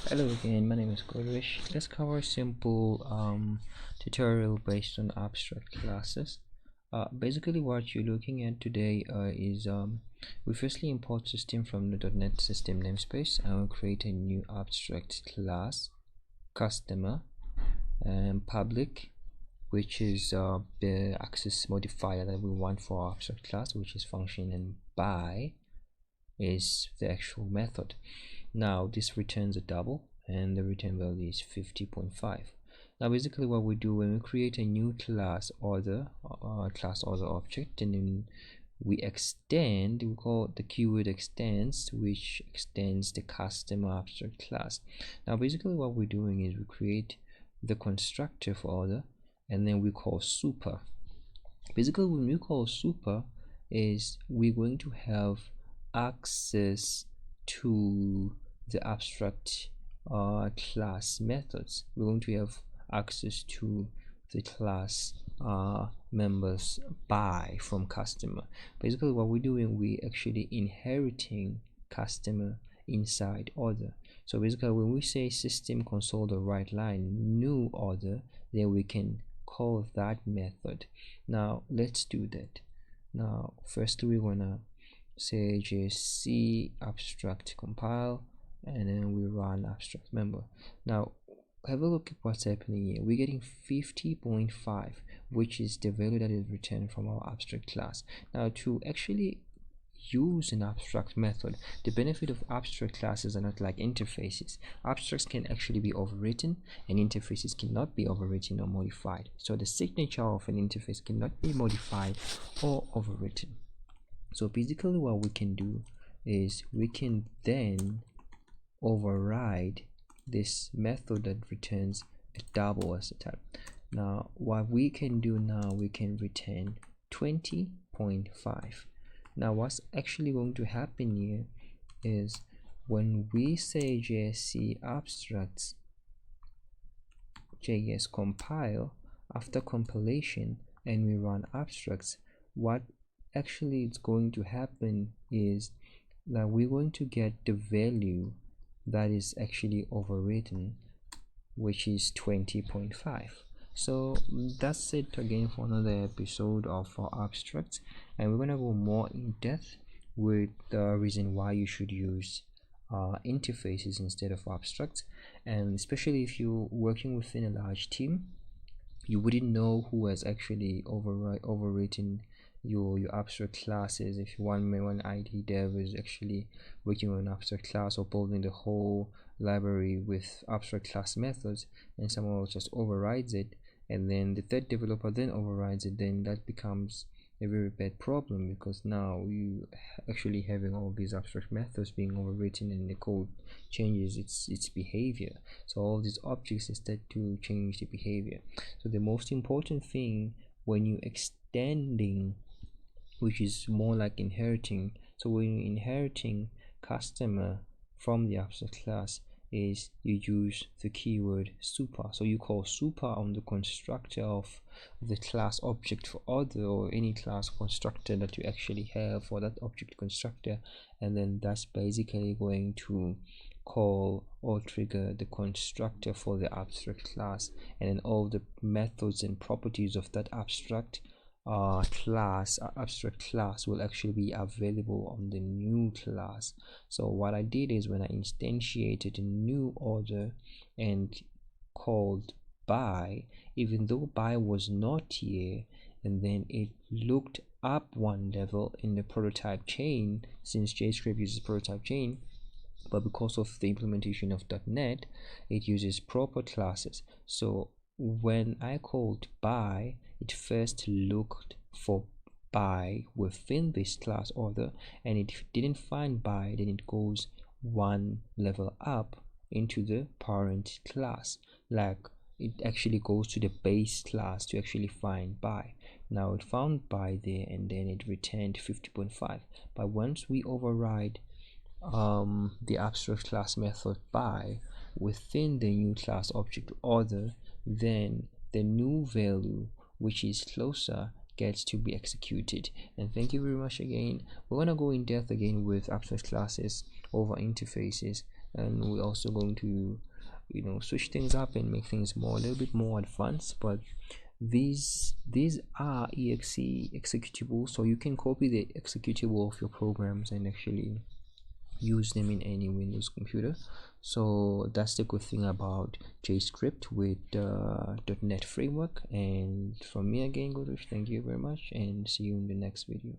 Hello again, my name is Godwish. Let's cover a simple tutorial based on abstract classes. Basically what you're looking at today is we firstly import system from the .NET system namespace and we'll create a new abstract class, customer, and public, which is the access modifier that we want for our abstract class, which is function, and by is the actual method. Now this returns a double and the return value is 50.5. Now basically what we do when we create a new class order object, and then we extend, we call the keyword extends, which extends the customer abstract class. Now basically what we're doing is we create the constructor for order and then we call super. Basically when we call super is we're going to have access to the abstract class methods. We're going to have access to the class members by from customer. Basically what we're doing, we actually inheriting customer inside order. So basically when we say system console.writeLine new order, then we can call that method. Now let's do that. Now first we're gonna say JSC abstract compile and then we run abstract member. Now have a look at what's happening here. We're getting 50.5, which is the value that is returned from our abstract class. Now to actually use an abstract method, the benefit of abstract classes are not like interfaces. Abstracts can actually be overwritten and interfaces cannot be overwritten or modified. So the signature of an interface cannot be modified or overwritten. So basically what we can do is we can then override this method that returns a double as a type. Now what we can do now, we can return 20.5. Now what's actually going to happen here is when we say JSC abstracts JS compile, after compilation and we run abstracts, what actually is going to happen is that we're going to get the value that is actually overwritten, which is 20.5. So that's it again for another episode of abstracts, and we're gonna go more in depth with the reason why you should use interfaces instead of abstracts. And especially if you're working within a large team, you wouldn't know who has actually overwritten your abstract classes. If one IT dev is actually working on an abstract class or building the whole library with abstract class methods, and someone else just overrides it, and then the third developer then overrides it, then that becomes a very bad problem, because now you actually having all these abstract methods being overwritten and the code changes its behavior. So all these objects instead to change the behavior. So the most important thing when you extending, which is more like inheriting, so when you're inheriting customer from the abstract class, is you use the keyword super. So you call super on the constructor of the class object for order, or any class constructor that you actually have for that object constructor, and then that's basically going to call or trigger the constructor for the abstract class, and then all the methods and properties of that abstract abstract class will actually be available on the new class. So what I did is when I instantiated a new order and called by, even though by was not here, and then it looked up one level in the prototype chain, since JScript uses prototype chain, but because of the implementation of .NET, it uses proper classes. So when I called by, it first looked for by within this class order, and if it didn't find by, then it goes one level up into the parent class, like it actually goes to the base class to actually find by. Now it found by there and then it returned 50.5. But once we override the abstract class method by within the new class object order, then the new value, which is closer, gets to be executed. And thank you very much again. We're gonna go in depth again with abstract classes over interfaces and we're also going to switch things up and make things a little bit more advanced. But these are exe executable, so you can copy the executable of your programs and actually use them in any Windows computer. So that's the good thing about JScript with .NET framework. And from me again, Gorush, thank you very much, and see you in the next video.